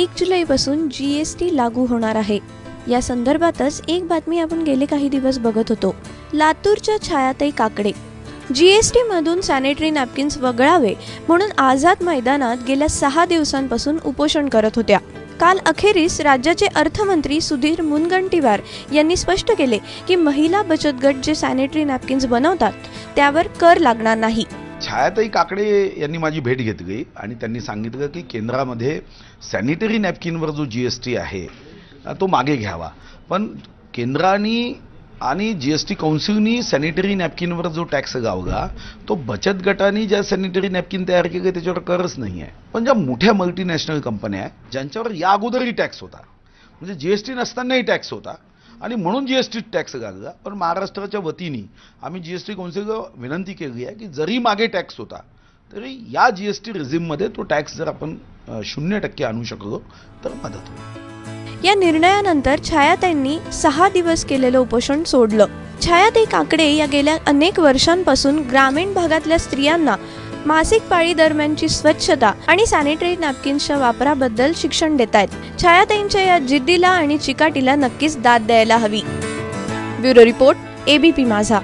1 जुलैपासून GST लागू होणार आहे। या संदर्भातच एक बातमी आपण गेले काही दिवस बघत होतो। लातूरच्या छायाताई काकडे GST मधून सॅनिटरी नॅपकिन्स वगळावे म्हणून आझाद मैदानात गेल्या 6 दिवसांपासून उपोषण करत होत्या। काल अखेरीस राज्याचे अर्थमंत्री सुधीर मुनगंटीवार यांनी स्पष्ट केले की महिला बचत गट जे सॅनिटरी नॅपकिन्स बनवतात त्यावर कर लागणार नाही। छायाताई काकडे यांनी माझी भेट घेतली आणि त्यांनी सांगितलं की केंद्रामध्ये सॅनिटरी नॅपकिनवर जो GST आहे तो मागे घ्यावा, पण केंद्राने आणि GST काउन्सिलनी सॅनिटरी नॅपकिनवर जो टॅक्स गावला तो बचत गटांनी ज्या सॅनिटरी नॅपकिन तयार केले त्याच्यावर करच नाही आहे। पण ज्या मोठ्या मल्टीनॅशनल कंपन्या आहेत ज्यांच्यावर या अगोदरही टॅक्स होता, म्हणजे GST नसतानाही टॅक्स होता आणि म्हणून GST टॅक्स गाळला, पण महाराष्ट्राच्या वतीने आम्ही GST काउन्सिलला विनंती केली आहे की जरी मागे टॅक्स होता तरी या GST रिझिममध्ये तो टॅक्स जर आपण 0% आणू शकलो तर मदत होईल। या निर्णयानंतर छायाताईंनी 6 दिवस केलेलं उपोषण सोडलं। छायाताई काकडे या गेल्या अनेक वर्षांपासून ग्रामीण भागातल्या स्त्रियांना मासिक पाळी दरम्यानची स्वच्छता आणि सॅनिटरी नॅपकिन्सच्या वापराबद्दल शिक्षण देत आहेत। छायाताईंच्या या जिद्दीला आणि चिकाटीला नक्कीच दाद द्यायला हवी। ब्युरो रिपोर्ट, ABP माझा।